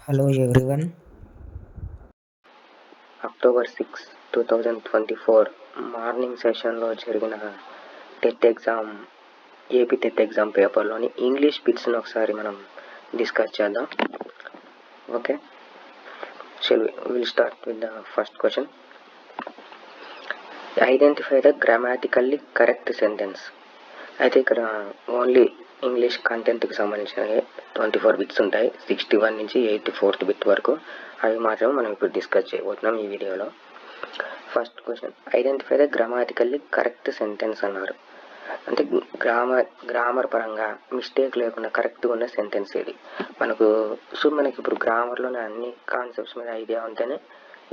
Hello everyone. October 6, 2024 morning సెషన్లో జరిగిన TET exam AP TET exam పేపర్లోని ఇంగ్లీష్ బిట్స్ని ఒకసారి మనం డిస్కస్ చేద్దాం. Okay, will start with the first question. Identify the grammatically correct sentence. అయితే ఇక్కడ ఓన్లీ ఇంగ్లీష్ కంటెంట్కి సంబంధించినవి 24 బిట్స్ ఉంటాయి. 61 నుంచి 84th బిట్ వరకు. అవి మాత్రమే మనం ఇప్పుడు డిస్కస్ చేయబోతున్నాం ఈ వీడియోలో. First question, identify the grammatically correct sentence అన్నారు. అంటే గ్రామర్ పరంగా మిస్టేక్ లేకుండా కరెక్ట్గా ఉన్న సెంటెన్స్ ఇది. మనకి ఇప్పుడు గ్రామర్లోనే అన్ని కాన్సెప్ట్స్ మీద ఐడియా ఉంటేనే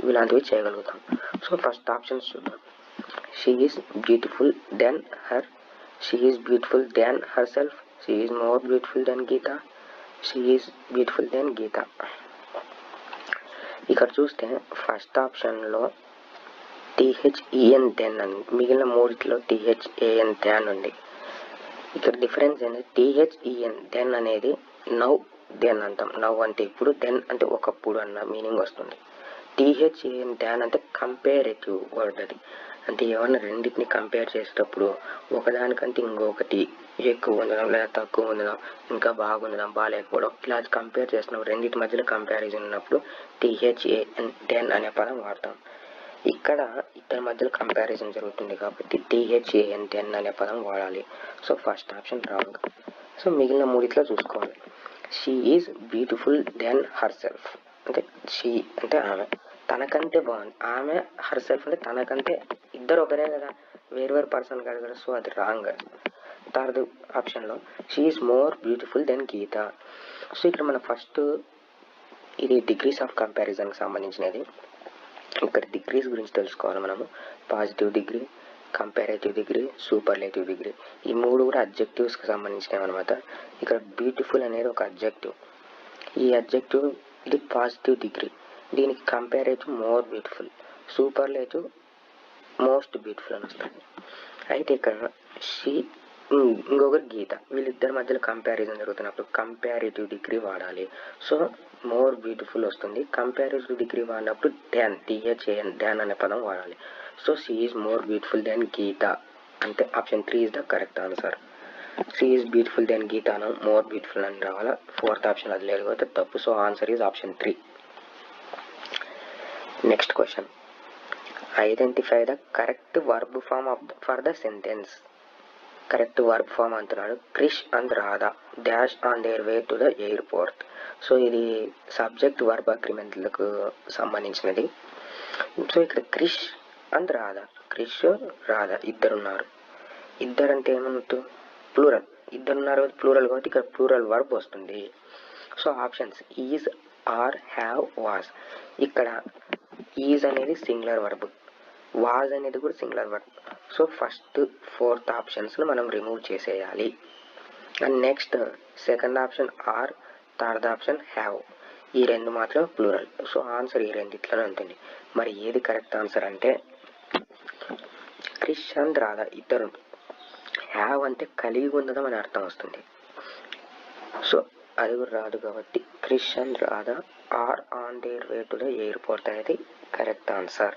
ఇలాంటివి చేయగలుగుతాం. సో ఫస్ట్ ఆప్షన్స్ చూద్దాం. She is beautiful then her, she is beautiful than herself, she is more beautiful than Geeta, she is beautiful than Geeta. ఇక్కడ చూస్తే ఫస్ట్ ఆప్షన్లో THEN దెన్ అని, మిగిలిన మూడిట్లో THAN థ్యాన్ ఉంది. ఇక్కడ డిఫరెన్స్ ఏంటంటే THEN దెన్ అనేది నౌ దెన్ అంటాం. నౌ అంటే ఇప్పుడు, దెన్ అంటే ఒకప్పుడు అన్న మీనింగ్ వస్తుంది. THAN థ్యాన్ అంటే కంపేరేటివ్ వర్డ్. అది అంటే ఏమన్నా రెండింటిని కంపేర్ చేసేటప్పుడు ఒకదానికంటే ఇంకొకటి ఎక్కువ ఉండడం లేదా తక్కువ ఉండడం, ఇంకా బాగుండడం బాగాలేకపోవడం, ఇలా కంపేర్ చేస్తున్నాం. రెండింటి మధ్యలో కంపారిజన్ ఉన్నప్పుడు THAN దెన్ అనే పదం వాడతాం. ఇక్కడ ఇద్దరి మధ్యలో కంపారిజన్ జరుగుతుంది కాబట్టి THAN దెన్ అనే పదం వాడాలి. So first option wrong. So మిగిలిన మూడిట్లో చూసుకోవాలి. She is beautiful then herself అంటే షీ అంటే ఆమె, తనకంటే బాగుంది. ఆమె హర్ సెల్ఫ్ అంటే తనకంటే, ఇద్దరు ఒకరే కదా, వేరు పర్సన్ కాదు కదా. సో అది రాంగ్. థర్డ్ ఆప్షన్లో she is more beautiful then Geetha. So ఇక్కడ మన ఫస్ట్ ఇది డిగ్రీస్ ఆఫ్ కంపారిజన్కి సంబంధించినది. ఇక్కడ డిగ్రీస్ గురించి తెలుసుకోవాలి మనము. Positive degree, comparative degree, superlative degree, ఈ మూడు కూడా అడ్జెక్టివ్స్కి సంబంధించినవి అనమాట. ఇక్కడ బ్యూటిఫుల్ అనేది ఒక అడ్జెక్టివ్. ఈ అడ్జెక్టివ్ ఇది పాజిటివ్ డిగ్రీ. దీనికి comparative more beautiful, superlative most beautiful అని వస్తుంది. అయితే ఇక్కడ షీ ఇంకొకరు గీత, వీళ్ళిద్దరి మధ్యలో కంపారిజన్ జరుగుతున్నప్పుడు కంపారేటివ్ డిగ్రీ వాడాలి. సో మోర్ బ్యూటిఫుల్ వస్తుంది. కంపారేటివ్ డిగ్రీ వాడినప్పుడు డ్యాన్, THAN డ్యాన్ అనే పదం వాడాలి. So she is more beautiful then Geetha అంటే option 3 is the correct answer. She is beautiful then Geetha అను మోర్ బ్యూటిఫుల్ అని రావాలా. ఫోర్త్ ఆప్షన్ అది లేదు కాబట్టి తప్పు. So answer is option 3. Next question, identify the correct verb form for the sentence. Correct verb form అంటున్నాడు. Krish and Radha dash on there way to the airport. So ఇది subject verb అగ్రిమెంట్లకు సంబంధించినది. సో ఇక్కడ Krish and Radha, Krish Radha ఇద్దరున్నారు. ఇద్దరు అంటే ఏమన్నట్టు ప్లూరల్, ఇద్దరున్నారు ప్లూరల్ కాబట్టి ఇక్కడ ప్లూరల్ వర్బ్ వస్తుంది. So options is, are, have, was. ఇక్కడ ఈజ్ అనేది సింగులర్ వర్బ్, వాజ్ అనేది కూడా singular verb. So first fourth ఆప్షన్స్లో మనం రిమూవ్ చేసేయాలి. And next second option are, third option have, ఈ రెండు మాత్రం ప్లూరల్. సో ఆన్సర్ ఈ రెండిట్లోనే ఉంటుంది. మరి ఏది కరెక్ట్ ఆన్సర్ అంటే క్రిష్ అండ్ రాధా ఇద్దరు. హ్యావ్ అంటే కలిగి ఉండడం అని అర్థం వస్తుంది. సో అది కూడా రాదు కాబట్టి Krish and Radha are on there way to the airport అనేది correct answer,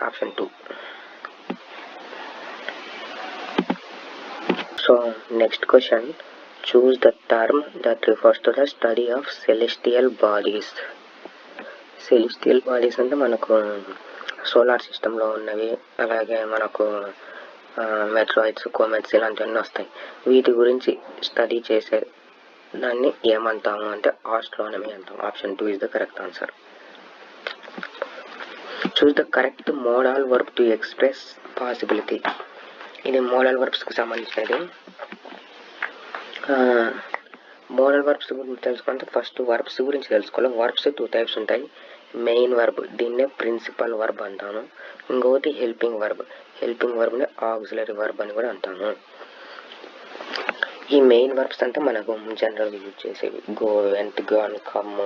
option 2. So next question, choose the term that refers to the study of celestial bodies. Celestial bodies అంటే మనకు సోలార్ సిస్టంలో ఉన్నవి, అలాగే మనకు మెట్రాయిడ్స్, కోమెట్స్ ఇలాంటివన్నీ వస్తాయి. వీటి గురించి స్టడీ చేసే దాన్ని ఏమంటాము అంటే ఆస్ట్రానమీ అంటాం. Option 2 is the correct answer. Choose the correct modal verb to express possibility. ఇది మోడల్ వర్బ్స్కి సంబంధించినది. మోడల్ వర్బ్స్ గురించి తెలుసుకుంటే ఫస్ట్ వర్బ్స్ గురించి తెలుసుకోవాలి. వర్బ్స్ 2 టైప్స్ ఉంటాయి. మెయిన్ వర్బ్, దీన్నే ప్రిన్సిపల్ వర్బ్ అంటాను. ఇంకొకటి హెల్పింగ్ వర్బ్, హెల్పింగ్ వర్బ్ని ఆక్సిలరీ వర్బ్ అని కూడా అంటాను. ఈ మెయిన్ వర్బ్స్ అంటే మనకు జనరల్గా యూజ్ చేసేవి గో, వెంట్, గాన్, కమ్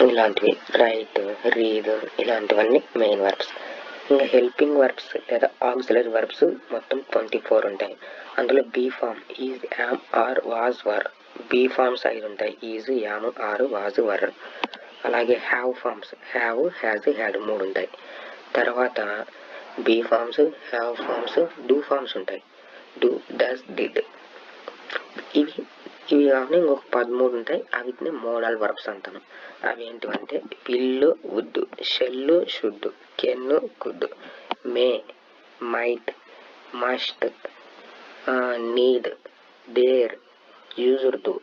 ఇలాంటివి, రైట్, రీడ్ ఇలాంటివన్నీ మెయిన్ వర్బ్స్. ఇంకా హెల్పింగ్ వర్బ్స్ లేదా ఆక్సిలరీ వర్బ్స్ మొత్తం 24 ఉంటాయి. అందులో be form is, am, are, was, were be forms 5 ఉంటాయి. Is, am, are, was, were. అలాగే have forms have, has, had 3 ఉంటాయి. తర్వాత be forms, have forms, do forms ఉంటాయి. Do, does, did. ఇవి కాకుండా ఇంకొక 13 ఉంటాయి. అవిటిని మోడల్ వర్బ్స్ అంటాను. అవి ఏంటివంటే will, would, shall, should, can, could, may, might, must, need, dare, used to,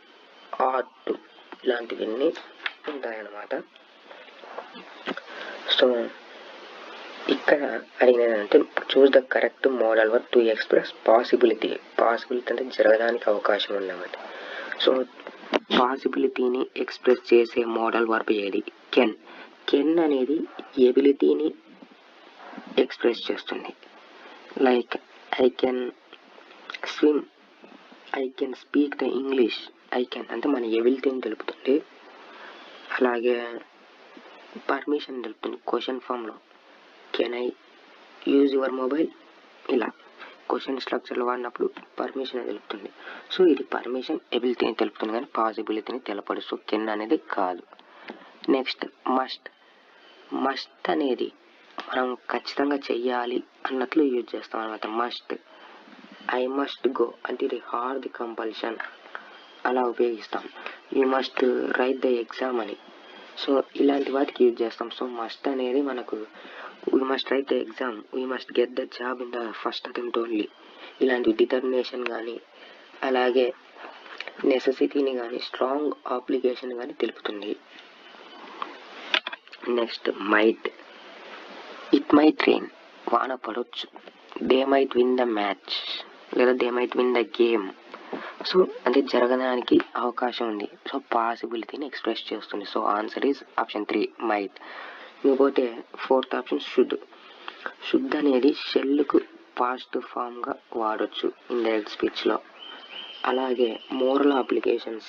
ought to, ఇలాంటివన్నీ ఉంటాయన్నమాట. సో ఇక్కడ అడిగినదంటే choose the correct modal verb to express possibility. Possibility అంటే జరగడానికి అవకాశం ఉన్నమాట. సో పాసిబిలిటీని ఎక్స్ప్రెస్ చేసే మోడల్ వర్బ్ ఏది? కెన్. కెన్ అనేది ఎబిలిటీని ఎక్స్ప్రెస్ చేస్తుంది. Like I can swim, I can speak the English. I can అంటే మన ఎబిలిటీని తెలుపుతుంది. అలాగే పర్మిషన్ తెలుపుతుంది క్వశ్చన్ ఫామ్లో. Can I use your mobile, ఇలా క్వశ్చన్ స్ట్రక్చర్లో వాడినప్పుడు పర్మిషన్ తెలుపుతుంది. సో ఇది పర్మిషన్ ఎబిలిటీని తెలుపుతుంది కానీ పాసిబిలిటీని తెలపడు. సో కెన్ అనేది కాదు. Next must. మస్ట్ అనేది మనం ఖచ్చితంగా చెయ్యాలి అన్నట్లు యూజ్ చేస్తాం అనమాట. మస్ట్, ఐ మస్ట్ గో అంటే ఇది హార్డ్ కంపల్షన్, అలా ఉపయోగిస్తాం. You must write the exam అని. సో ఇలాంటి వాటికి యూజ్ చేస్తాం. సో మస్ట్ అనేది మనకు we must write the exam, we must get the job in the first attempt only, ఇలాంటి డిటర్మినేషన్ కానీ అలాగే నెసెసిటీని కానీ స్ట్రాంగ్ అప్లికేషన్ కానీ తెలుపుతుంది. Next might. It might rain, వాన పడవచ్చు. They might win the match లేదా they might win the game. So అంటే జరగడానికి అవకాశం ఉంది. సో పాసిబిలిటీని ఎక్స్ప్రెస్ చేస్తుంది. So answer is option 3 might. ఇంకోటి 4th ఆప్షన్ షుడ్. షుడ్ అనేది షెల్కు పాస్ట్ ఫామ్గా వాడచ్చు ఇండైరెక్ట్ స్పీచ్లో. అలాగే moral applications,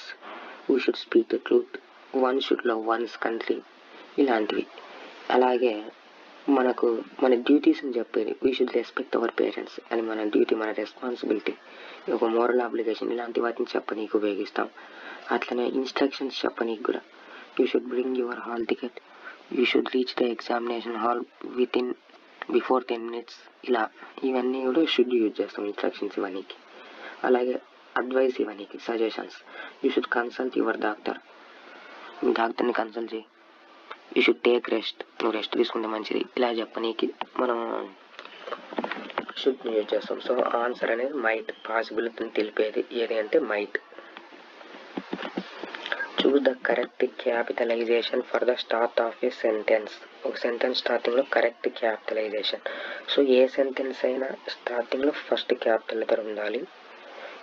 we should speak the truth, one should love once country, ఇలాంటివి. అలాగే మనకు మన డ్యూటీస్ అని చెప్పేది, we should respect our parents అని మన డ్యూటీ, మన రెస్పాన్సిబిలిటీ, ఒక మోరల్ అప్లికేషన్, ఇలాంటి వాటిని చెప్పనీకి ఉపయోగిస్తాం. అట్లనే ఇన్స్ట్రక్షన్స్ చెప్పనీకి కూడా, you should bring your hall ticket, you should reach the examination hall before 10 minutes, ఇలా ఇవన్నీ కూడా షుడ్ యూజ్ చేస్తాం ఇన్స్ట్రక్షన్స్ ఇవన్నీకి. అలాగే అడ్వైస్ ఇవన్నీకి, suggestions, you should consult your doctor, మీ డాక్టర్ని కన్సల్ట్ చేయి. యూ షుడ్ టేక్ రెస్ట్, నువ్వు రెస్ట్ తీసుకుంటే మంచిది, ఇలా చెప్పనీకి మనం షుడ్ యూజ్ చేస్తాం. సో ఆన్సర్ అనేది మైట్, పాసిబిలిటీని తెలిపేది ఏది అంటే might. Choose the correct capitalisation for the start of A sentence. ఒక సెంటెన్స్ స్టార్టింగ్లో కరెక్ట్ క్యాపిటలైజేషన్. సో ఏ సెంటెన్స్ అయినా స్టార్టింగ్లో ఫస్ట్ క్యాపిటల్ లెటర్ ఉండాలి.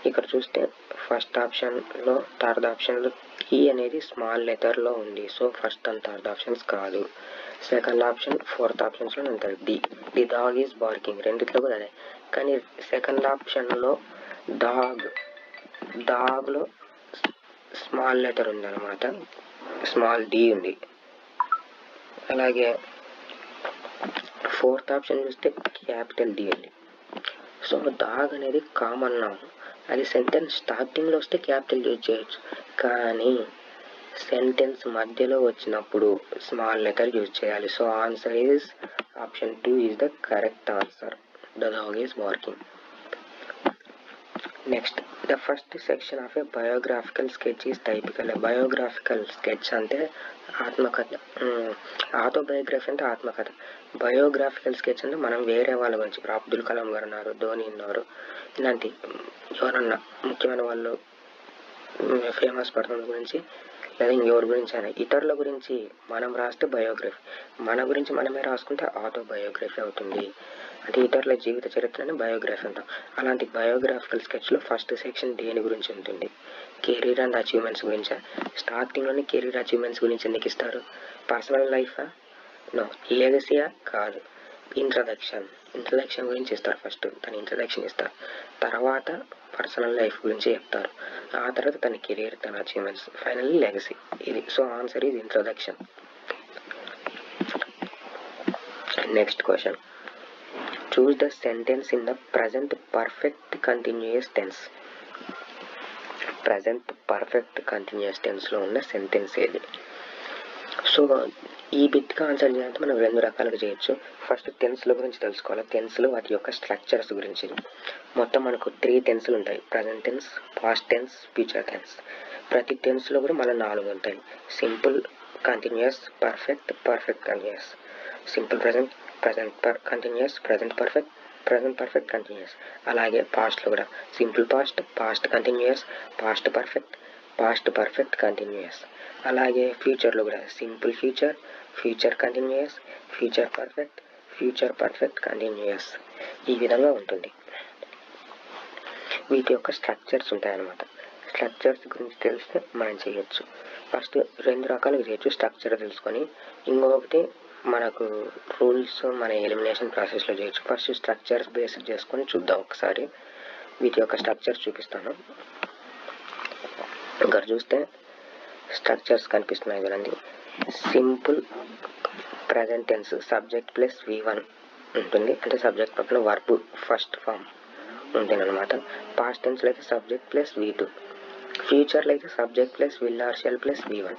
ఇక్కడ చూస్తే ఫస్ట్ ఆప్షన్లో, థర్డ్ ఆప్షన్లో ఈ అనేది స్మాల్ లెటర్లో ఉంది. So first and third options కాదు. సెకండ్ ఆప్షన్, 4th ఆప్షన్స్లో ఉంటుంది ది డాగ్ ఈజ్ బార్కింగ్, రెండిట్లో కూడా అదే. కానీ సెకండ్ ఆప్షన్లో డాగ్లో స్మాల్ లెటర్ ఉంది అనమాట, స్మాల్ డి ఉంది. అలాగే 4th ఆప్షన్ చూస్తే క్యాపిటల్ డి ఉంది. సో డాగ్ అనేది కామన్ నౌన్, అది సెంటెన్స్ స్టార్టింగ్లో వస్తే క్యాపిటల్ యూజ్ చేయొచ్చు. కానీ సెంటెన్స్ మధ్యలో వచ్చినప్పుడు స్మాల్ లెటర్ యూజ్ చేయాలి. So answer is option 2 is the correct answer. The dog is barking. Next the first section of A biographical sketch is typical. Biographical sketch అంటే ఆత్మకథ, autobiography అంటే ఆత్మకథ. Biographical sketch అంటే మనం వేరే వాళ్ళ గురించి, ఇప్పుడు అబ్దుల్ కలాం గారు ఉన్నారు, ధోని ఉన్నారు, ఇలాంటి ఎవరన్నా ముఖ్యమైన వాళ్ళు, ఫేమస్ పర్సన్ గురించి లేదా ఇంకెవరి గురించి అయినా, ఇతరుల గురించి మనం రాస్తే బయోగ్రఫీ, మన గురించి మనమే రాసుకుంటే ఆటోబయోగ్రఫీ అవుతుంది. అంటే ఇతరుల జీవిత చరిత్రని బయోగ్రఫీ అంటాం. అలాంటి బయోగ్రాఫికల్ స్కెచ్లో ఫస్ట్ సెక్షన్ దేని గురించి ఉంటుంది? కెరీర్ అండ్ అచీవ్మెంట్స్ గురించి. స్టార్టింగ్లోనే కెరీర్ అచీవ్మెంట్స్ గురించి ఎందుకు ఇస్తారు? పర్సనల్ లైఫా? నో. లెగసీయా? కాదు. ఇంట్రడక్షన్ గురించి ఇస్తారు. ఫస్ట్ తన ఇంట్రడక్షన్ ఇస్తారు, తర్వాత పర్సనల్ లైఫ్ గురించి చెప్తారు, ఆ తర్వాత తన కెరీర్, తన అచీవ్మెంట్స్, ఫైనల్లీ లెగసీ. ఇది. So answer is introduction. Next question, choose the sentence in the present perfect continuous tense. Present perfect continuous టెన్స్లో ఉన్న సెంటెన్స్ ఏది? సో ఈ బిట్కి ఆన్సర్ చేయాలంటే మనం 2 రకాలుగా చేయొచ్చు. ఫస్ట్ టెన్స్ల గురించి తెలుసుకోవాలి. టెన్స్లు వాటి యొక్క స్ట్రక్చర్స్ గురించి. మొత్తం మనకు 3 టెన్స్లు ఉంటాయి. Present tense, past tense, future tense. ప్రతి టెన్స్లో కూడా మళ్ళీ 4 ఉంటాయి. Simple, continuous, perfect, perfect continuous. Simple present, present continuous, present perfect, present perfect continuous. అలాగే పాస్ట్లో కూడా simple past, past continuous, past perfect, past perfect continuous. అలాగే ఫ్యూచర్లో కూడా simple future, future continuous, future perfect, future perfect continuous. ఈ విధంగా ఉంటుంది. వీటి యొక్క స్ట్రక్చర్స్ ఉంటాయన్నమాట. స్ట్రక్చర్స్ గురించి తెలిస్తే మనం చేయొచ్చు. ఫస్ట్ 2 రకాలుగా చేయొచ్చు. స్ట్రక్చర్ తెలుసుకొని, ఇంకొకటి మనకు రూల్స్ మన ఎలిమినేషన్ ప్రాసెస్లో చేయొచ్చు. ఫస్ట్ స్ట్రక్చర్స్ బేస్డ్ చేసుకొని చూద్దాం ఒకసారి. వీటి యొక్క స్ట్రక్చర్స్ చూపిస్తాను. ఇక్కడ చూస్తే స్ట్రక్చర్స్ కనిపిస్తున్నాయి కదండి. Simple present tense subject plus V1 ఉంటుంది, అంటే సబ్జెక్ట్ పక్కన వర్బ్ ఫస్ట్ ఫామ్ ఉంటుంది అనమాట. పాస్ట్ టెన్స్లో అయితే సబ్జెక్ట్ ప్లస్ V2, ఫ్యూచర్లో అయితే subject plus will or shall plus V1.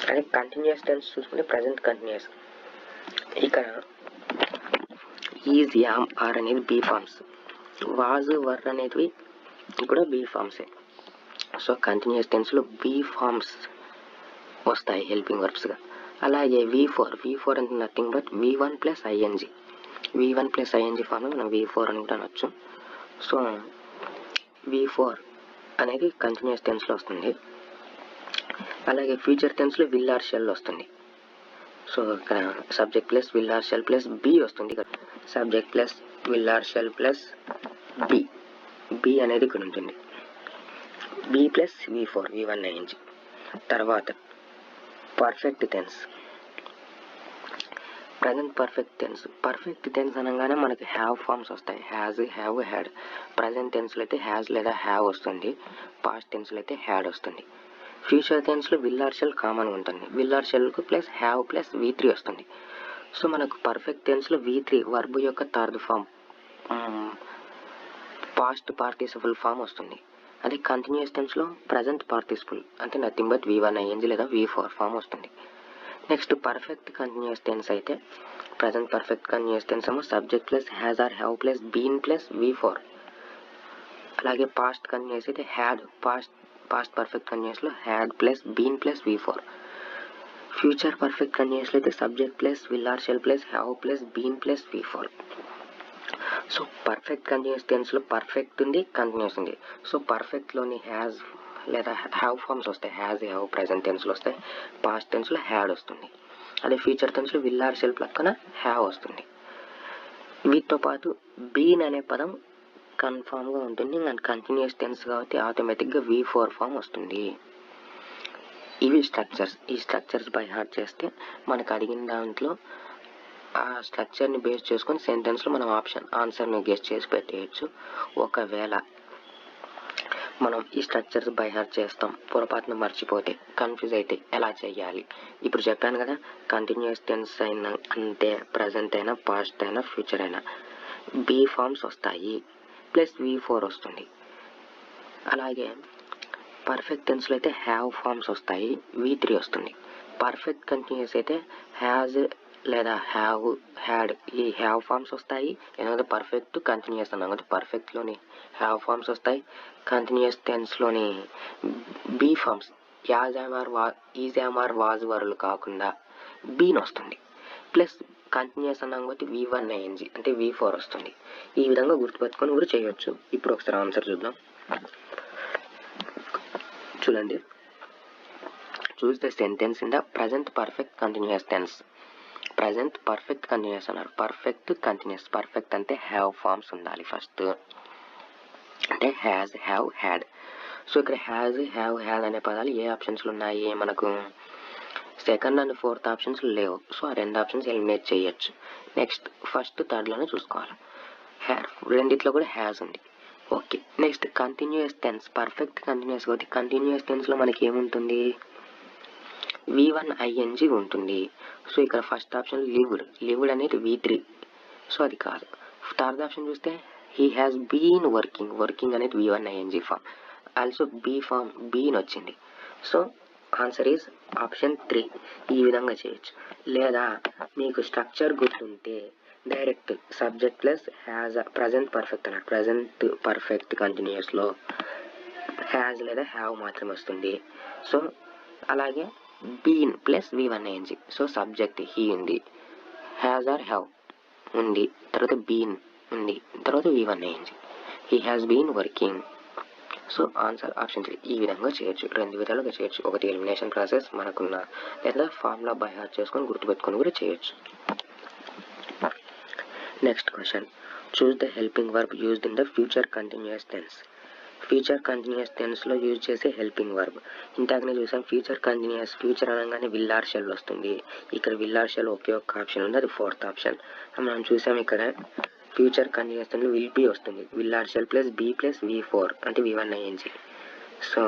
అదే కంటిన్యూస్ టెన్స్ చూసుకుంటే ప్రజెంట్ కంటిన్యూస్. ఇక్కడ ఈజ్, యామ్, ఆర్ అనేది బీ ఫార్మ్స్, వాజ్, వర్ అనేటివి కూడా బీ ఫార్మ్సే. సో కంటిన్యూస్ టెన్స్లో బీ ఫార్మ్స్ వస్తాయి హెల్పింగ్ వర్బ్స్గా. అలాగే V4 అంటే nothing but V1 plus ING. V1 plus ING form మనం V4 అని కూడా అనొచ్చు. సో V4 అనేది కంటిన్యూస్ టెన్స్లో వస్తుంది. అలాగే ఫ్యూచర్ టెన్స్లో విల్ ఆర్ షెల్ వస్తుంది. సో ఇక్కడ subject plus will or shall plus be వస్తుంది. ఇక్కడ subject plus will or shall plus be అనేది ఇక్కడ ఉంటుంది. Be plus V4, V1 ING. తర్వాత perfect tense, present perfect tense అనగానే మనకి హ్యావ్ ఫార్మ్స్ వస్తాయి. Has, have, had. ప్రజెంట్ టెన్స్లో అయితే హ్యాజ్ లేదా హ్యావ్ వస్తుంది. పాస్ట్ టెన్స్లో అయితే హ్యాడ్ వస్తుంది. ఫ్యూచర్ టెన్స్లో విల్ ఆర్ షెల్ కామన్గా ఉంటుంది. విల్ ఆర్ షెల్కు ప్లస్ హ్యావ్ ప్లస్ V3 వస్తుంది. సో మనకు పర్ఫెక్ట్ టెన్స్లో V3 వర్బ్ యొక్క third form, past participle form వస్తుంది. అదే కంటిన్యూస్ టెన్స్లో ప్రజెంట్ పార్టిసిపల్ అంటే నథింగ్ బట్ V1 ING లేదా V4 ఫామ్ వస్తుంది. నెక్స్ట్ పర్ఫెక్ట్ కంటిన్యూస్ టెన్స్ అయితే ప్రజెంట్ పర్ఫెక్ట్ కంటిన్యూస్ టెన్స్ ఏమో subject plus has or have plus been plus V4. అలాగే past continuous అయితే హ్యాడ్, పాస్ట్ పర్ఫెక్ట్ కంటిన్యూస్లో had plus been plus V4. Future perfect కంటిన్యూస్లో అయితే subject plus will or shall plus have plus been plus V4. So perfect continuous టెన్స్లో perfect ఉంది, continuous ఉంది. So పర్ఫెక్ట్లోని has లేదా హ్యావ్ ఫార్మ్స్ వస్తాయి. హ్యాజ్, హ్యావ్ ప్రజెంట్ టెన్స్లో వస్తాయి. పాస్ట్ టెన్స్లో హ్యాడ్ వస్తుంది. అదే ఫ్యూచర్ టెన్స్లో విల్ ఆర్ షెల్ పక్కన హ్యావ్ వస్తుంది. వీటితో పాటు బీన్ అనే పదం కన్ఫామ్గా ఉంటుంది. అండ్ కంటిన్యూస్ టెన్స్ కాబట్టి ఆటోమేటిక్గా V4 ఫామ్ వస్తుంది. ఇవి స్ట్రక్చర్స్. ఈ స్ట్రక్చర్స్ బై హార్ట్ చేస్తే మనకు అడిగిన దాంట్లో ఆ స్ట్రక్చర్ని బేస్ చేసుకొని సెంటెన్స్లో మనం ఆన్సర్ని గెస్ చేసి పెట్టేయచ్చు. ఒకవేళ మనం ఈ స్ట్రక్చర్స్ బై హార్ట్ చేస్తాం, పొరపాటున మర్చిపోతే, కన్ఫ్యూజ్ అయితే ఎలా చేయాలి? ఇప్పుడు చెప్పాను కదా, కంటిన్యూస్ టెన్స్ అయినా అంటే ప్రజెంట్ అయినా పాస్ట్ అయినా ఫ్యూచర్ అయినా బీ ఫార్మ్స్ వస్తాయి ప్లస్ V4 వస్తుంది. అలాగే పర్ఫెక్ట్ టెన్స్లో అయితే హ్యావ్ ఫార్మ్స్ వస్తాయి, V3 వస్తుంది. పర్ఫెక్ట్ కంటిన్యూస్ అయితే హ్యాజ్ లేదా హ్యావ్, హ్యాడ్ ఈ హ్యావ్ ఫార్మ్స్ వస్తాయి. ఎందుకంటే పర్ఫెక్ట్ కంటిన్యూస్ అన్నాం కదా, పర్ఫెక్ట్లోని హ్యావ్ ఫార్మ్స్ వస్తాయి. కంటిన్యూస్ టెన్స్లోని be forms as, am, are, is, am, are, was, వరులు కాకుండా బీన్ వస్తుంది. ప్లస్ కంటిన్యూస్ అన్నాం కాబట్టి V1 ING అంటే V4 వస్తుంది. ఈ విధంగా గుర్తుపెట్టుకొని కూడా చేయొచ్చు. ఇప్పుడు ఒకసారి ఆన్సర్ చూద్దాం. చూడండి, choose the sentence in the present perfect continuous tense. Present perfect continuous అన్నారు. పర్ఫెక్ట్ కంటిన్యూస్, పర్ఫెక్ట్ అంటే హ్యావ్ ఫార్మ్స్ ఉండాలి ఫస్ట్, అంటే హ్యాజ్, హ్యావ్, హ్యాడ్. సో ఇక్కడ హ్యాజ్, హ్యావ్, హ్యాడ్ అనే పదాలు ఏ ఆప్షన్స్లో ఉన్నాయి? మనకు సెకండ్ అండ్ ఫోర్త్ ఆప్షన్స్ లేవు. సో ఆ 2 ఆప్షన్స్ ఎలిమినేట్ చేయొచ్చు. నెక్స్ట్ ఫస్ట్ థర్డ్లోనే చూసుకోవాలి. రెండిట్లో కూడా హ్యాజ్ ఉంది. Okay, next continuous tense, perfect continuous కాబట్టి కంటిన్యూస్ టెన్స్లో మనకి ఏముంటుంది? V1 ING ఉంటుంది. సో ఇక్కడ ఫస్ట్ ఆప్షన్ లివ్డ్ అనేది V3, సో అది కాదు. థర్డ్ ఆప్షన్ చూస్తే హీ హ్యాస్ బీన్ వర్కింగ్ అనేది V1 ING form, also be form బీని వచ్చింది. So answer is option 3. ఈ విధంగా చేయొచ్చు. లేదా మీకు స్ట్రక్చర్ గుర్తుంటే direct subject plus has present perfect అన్నాడు. ప్రజెంట్ పర్ఫెక్ట్ కంటిన్యూస్లో హ్యాజ్ లేదా హ్యావ్ మాత్రమే వస్తుంది. సో అలాగే been plus V1ing. So subject he ఉంది, హ్యాజ్ ఆర్ హ్యావ్ ఉంది, తర్వాత బీన్ ఉంది, తర్వాత V1ing. He has been working. So answer option 3. ఈ విధంగా చేయొచ్చు, 2 విధాలుగా చేయొచ్చు. ఒకటి ఎలిమినేషన్ ప్రాసెస్ మనకున్న, లేదా ఫార్ములా బై హార్ట్ చేసుకొని గుర్తుపెట్టుకొని కూడా చేయొచ్చు. Next question, choose the helping verb used in the future continuous tense. Future continuous టెన్స్లో యూజ్ చేసే హెల్పింగ్ వర్బ్. ఇంతకునే చూసాం ఫ్యూచర్ కంటిన్యూస్, ఫ్యూచర్ అనగానే విల్ ఆర్ షెల్ వస్తుంది. ఇక్కడ విల్ ఆర్ షెల్ ఒకే ఒక్క ఆప్షన్ ఉంది, అది 4th ఆప్షన్. మనం చూసాం ఇక్కడ ఫ్యూచర్ కంటిన్యూస్ టెన్స్లో విల్ బీ వస్తుంది. Will or shall plus be plus V4 అంటే V1ing. సో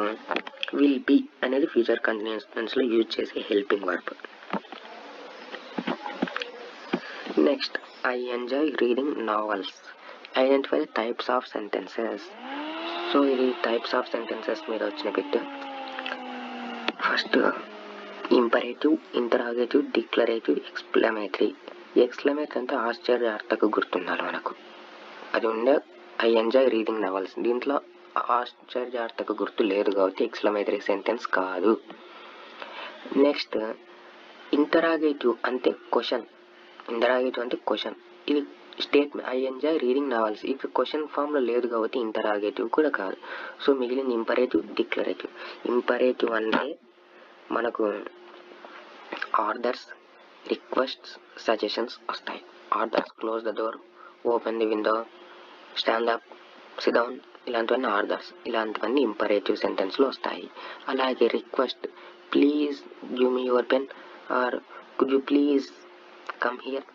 విల్ బీ అనేది ఫ్యూచర్ కంటిన్యూస్ టెన్స్లో యూజ్ చేసే helping verb. Next, I enjoy reading novels. Identify types of sentences. So ఇది టైప్స్ ఆఫ్ సెంటెన్సెస్ మీద వచ్చిన bit. First imperative, interrogative, declarative, exclamatory. Exclamatory అంటే ఆశ్చర్యార్థక గుర్తుండాలి మనకు. అది ఉండే ఐ ఎంజాయ్ రీడింగ్ నావెల్స్, దీంట్లో ఆశ్చర్యార్థక గుర్తు లేదు కాబట్టి ఎక్స్క్లమేటరీ సెంటెన్స్ కాదు. నెక్స్ట్ ఇంటరాగేటివ్ అంటే క్వశ్చన్. ఇంటరాగేటివ్ అంటే క్వశ్చన్. ఇది statement. I enjoy reading novels ఇక్కడ క్వశ్చన్ ఫామ్లో లేదు కాబట్టి ఇంటరాగేటివ్ కూడా కాదు. సో మిగిలిన ఇంపరేటివ్, డిక్లరేటివ్. ఇంపరేటివ్ అంటే మనకు ఆర్డర్స్, రిక్వెస్ట్స్, సజెషన్స్ వస్తాయి. Orders, close the door, open the window, stand up, SIT down, ఇలాంటివన్నీ ఆర్డర్స్. ఇలాంటివన్నీ ఇంపరేటివ్ సెంటెన్స్లో వస్తాయి. అలాగే request, please give me your pen or could you please come here,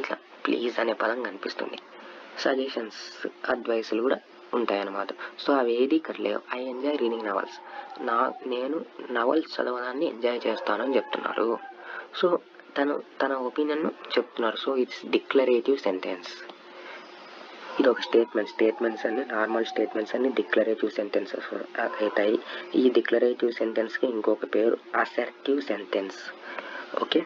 ఇట్లా please అనే పదం కనిపిస్తుంది. సజెషన్స్, అడ్వైసులు కూడా ఉంటాయన్నమాట. సో అవి ఏది ఇక్కడ లేవు. ఐ ఎంజాయ్ రీడింగ్ నవల్స్, నేను నవల్స్ చదవడాన్ని ఎంజాయ్ చేస్తానని చెప్తున్నారు. సో తన ఒపీనియన్ చెప్తున్నారు. So it's declarative sentence. ఇది ఒక స్టేట్మెంట్స్ అన్ని నార్మల్ స్టేట్మెంట్స్ అన్ని డిక్లరేటివ్ సెంటెన్సెస్ అవుతాయి. ఈ డిక్లరేటివ్ సెంటెన్స్కి ఇంకొక పేరు assertive sentence. Okay,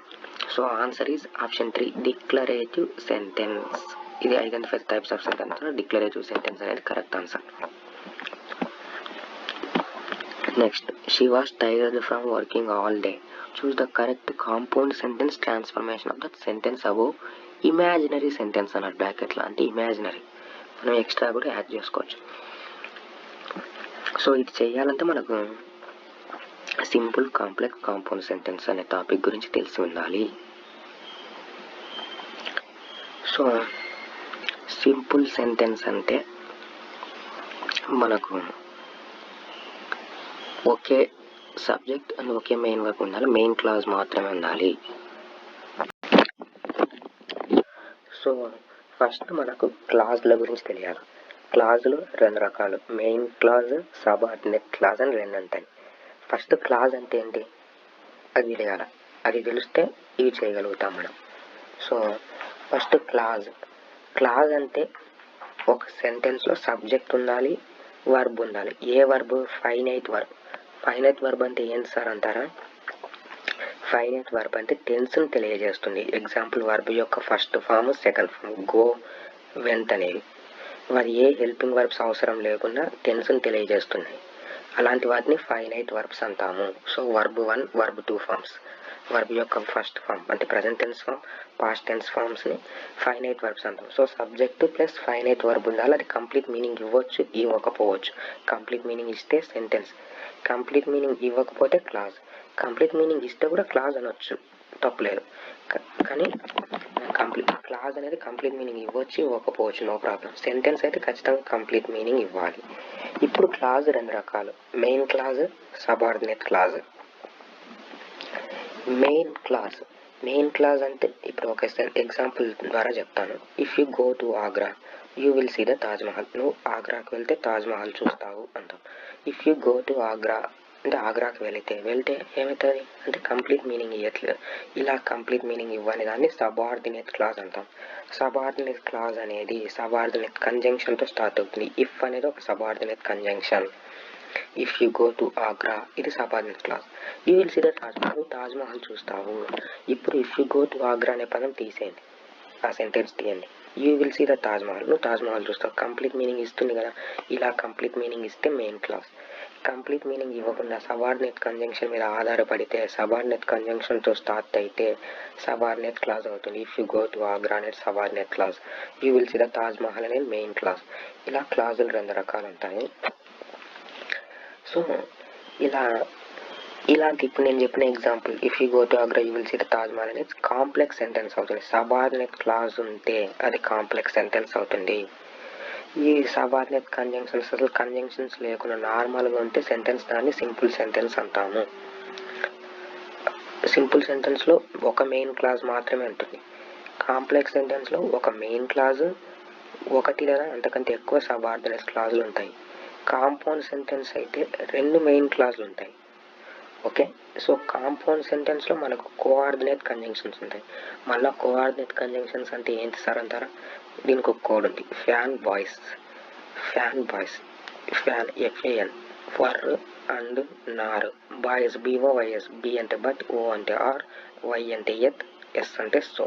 so answer is option 3, declarative sentence. ఇది identify types of sentence, declarative sentence అనేది correct answer. Next, she was tired from working all day. Choose the correct compound sentence transformation of that sentence above imaginary sentence అన్నట్టు. బ్రాకెట్లో అంటే imaginary, మనం extra కూడా add చేసుకోవచ్చు. So ఇది చేయాలంటే మనకు సింపుల్, కాంప్లెక్స్, కాంపౌండ్ సెంటెన్స్ అనే టాపిక్ గురించి తెలిసి ఉండాలి. సో సింపుల్ సెంటెన్స్ అంటే మనకు ఒకే సబ్జెక్ట్ అండ్ ఒకే మెయిన్ వర్బ్ ఉండాలి, మెయిన్ క్లాజ్ మాత్రమే ఉండాలి. సో ఫస్ట్ మనకు క్లాజ్ల గురించి తెలియాలి. క్లాజులు 2 రకాలు, మెయిన్ క్లాజ్, సబార్డినేట్ క్లాజ్ అని 2 ఉంటాయి. ఫస్ట్ క్లాజ్ అంటే ఏంటి అది తెలియాలి. అది తెలిస్తే ఇవి చేయగలుగుతాం మనం. సో ఫస్ట్ క్లాజ్ అంటే ఒక సెంటెన్స్లో సబ్జెక్ట్ ఉండాలి, వర్బ్ ఉండాలి. ఏ verb? Finite verb. Finite verb అంటే ఏంటి సార్ అంటారా? ఫైనైట్ వర్బ్ అంటే టెన్స్ను తెలియజేస్తుంది. ఎగ్జాంపుల్ వర్బ్ యొక్క first form, second form, go, went అనేవి. వారి ఏ హెల్పింగ్ వర్బ్స్ అవసరం లేకుండా టెన్స్ను తెలియజేస్తున్నాయి. అలాంటి వాటిని ఫైనైట్ వర్బ్స్ అంటాము. So verb 1, verb 2 forms. Verb యొక్క ఫస్ట్ ఫామ్ అంటే present tense form, past tense ఫామ్స్ని ఫైనైట్ వర్బ్స్ అంటాం. So subject plus finite verb ఉండాలి. అది కంప్లీట్ మీనింగ్ ఇవ్వచ్చు, ఇవ్వకపోవచ్చు. కంప్లీట్ మీనింగ్ ఇస్తే సెంటెన్స్, కంప్లీట్ మీనింగ్ ఇవ్వకపోతే క్లాజ్. కంప్లీట్ మీనింగ్ ఇస్తే కూడా క్లాజ్ అనొచ్చు, తప్పులేదు. కానీ క్లాజ్ అనేది కంప్లీట్ మీనింగ్ ఇవ్వచ్చు, ఇవ్వకపోవచ్చు, నో ప్రాబ్లం. సెంటెన్స్ అయితే ఖచ్చితంగా కంప్లీట్ మీనింగ్ ఇవ్వాలి. ఇప్పుడు క్లాజ్ 2 రకాలు, main clause, subordinate clause. Main clause అంటే ఇప్పుడు ఒక ఎగ్జాంపుల్ ద్వారా చెప్తాను. If you go to Agra you will see the Taj Mahal. నువ్వు ఆగ్రాకు వెళ్తే తాజ్ మహల్ చూస్తావు అంటాం. If you go to Agra అంటే ఆగ్రాకి వెళ్తే ఏమవుతుంది అంటే కంప్లీట్ మీనింగ్ ఇవ్వట్లేదు. ఇలా కంప్లీట్ మీనింగ్ ఇవ్వని దాన్ని సబార్డినేట్ క్లాజ్ అంటాం. సబార్డినేట్ క్లాజ్ అనేది సబార్డినేట్ కంజంక్షన్తో స్టార్ట్ అవుతుంది. ఇఫ్ అనేది ఒక subordinate conjunction. If you go to Agra ఇది subordinate clause. You will see the Taj Mahal, నువ్వు తాజ్మహల్ చూస్తావు. ఇప్పుడు if you go to Agra అనే పదం తీసేయండి, ఆ సెంటెన్స్ తీయండి. You will see the Taj Mahal, నువ్వు తాజ్మహల్ చూస్తావు. కంప్లీట్ మీనింగ్ ఇస్తుంది కదా, ఇలా కంప్లీట్ మీనింగ్ ఇస్తే మెయిన్ క్లాజ్. కంప్లీట్ మీనింగ్ ఇవ్వకుండా సబార్డినేట్ కంజంక్షన్ మీద ఆధారపడితే, సబార్డినేట్ కంజంక్షన్తో స్టార్ట్ అయితే సబార్డినేట్ క్లాజ్ అవుతుంది. If you go to Agra అనేది subordinate clause, you will see the Taj Mahal అనేది మెయిన్ క్లాజ్. ఇలా క్లాజులు 2 రకాలు ఉంటాయి. సో ఇలాంటి ఇప్పుడు నేను చెప్పిన example if you go to Agra you will see the Taj Mahal అనేది కాంప్లెక్స్ సెంటెన్స్ అవుతుంది. సబార్డినేట్ క్లాజ్ ఉంటే అది కాంప్లెక్స్ సెంటెన్స్ అవుతుంది. ఈ సబార్డినేట్ కంజంక్షన్స్ అసలు కంజంక్షన్స్ లేకుండా నార్మల్గా ఉంటే సెంటెన్స్ దాన్ని సింపుల్ సెంటెన్స్ అంటాము. సింపుల్ సెంటెన్స్లో ఒక మెయిన్ క్లాజ్ మాత్రమే ఉంటుంది. కాంప్లెక్స్ సెంటెన్స్లో ఒక మెయిన్ క్లాజ్, ఒకటి లేదా అంతకంటే ఎక్కువ సబార్డినేట్ క్లాజులు ఉంటాయి. కాంపౌండ్ సెంటెన్స్ అయితే 2 మెయిన్ క్లాజులు ఉంటాయి. ఓకే, సో కాంపౌండ్ సెంటెన్స్లో మనకు కోఆర్డినేట్ కంజంక్షన్స్ ఉంటాయి. మళ్ళీ కోఆర్డినేట్ కంజంక్షన్స్ అంటే ఏంటి సార్ అంటారా? దీనికి ఒక కోడ్ ఉంది, fan boys. Fan FAN for and Nar, boys BOYS, B అంటే బట్, O అంటే ఆర్, Y అంటే ఎత్, S అంటే సో.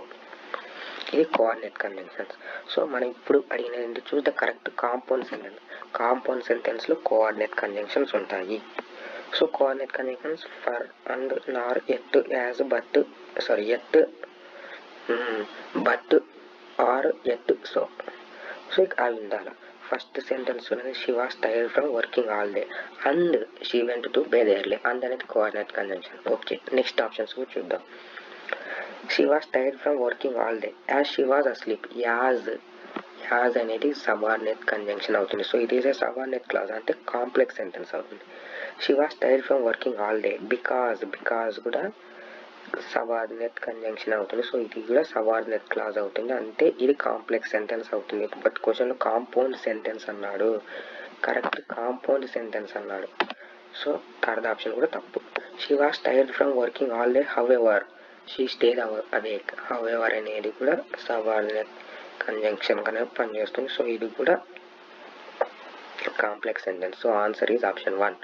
ఇది కోఆర్డినేట్ కంజంక్షన్స్. సో మనం ఇప్పుడు అడిగినది choose the correct compound sentence. Compound సెంటెన్స్లో కోఆర్డినేట్ కంజంక్షన్స్ ఉంటాయి. So coordinate conjunctions for and nor, yet, as, but, or, yet, so. So ఇక అవి ఉండాలి. ఫస్ట్ సెంటెన్స్ అనేది she was tired from working all day and she went to bed early. And అనేది coordinate conjunction. Okay, next options కూడా చూద్దాం. She was tired from working all day as she was asleep. As అనేది subordinate conjunction అవుతుంది. So it is a subordinate clause అంటే complex sentence అవుతుంది. She was tired from working all day because కూడా subordinate conjunction అవుతుంది. So ఇది కూడా subordinate clause అవుతుంది, అంటే ఇది కాంప్లెక్స్ సెంటెన్స్ అవుతుంది. బట్ క్వశ్చన్లో కాంపౌండ్ సెంటెన్స్ అన్నాడు, కరెక్ట్ కాంపౌండ్ సెంటెన్స్ అన్నాడు. సో థర్డ్ ఆప్షన్ కూడా తప్పు. She was tired from working all day however she stayed awake. However అనేది కూడా సబార్డినేట్ కంజంక్షన్ కనే పనిచేస్తుంది. సో ఇది కూడా complex sentence. So answer is option 1.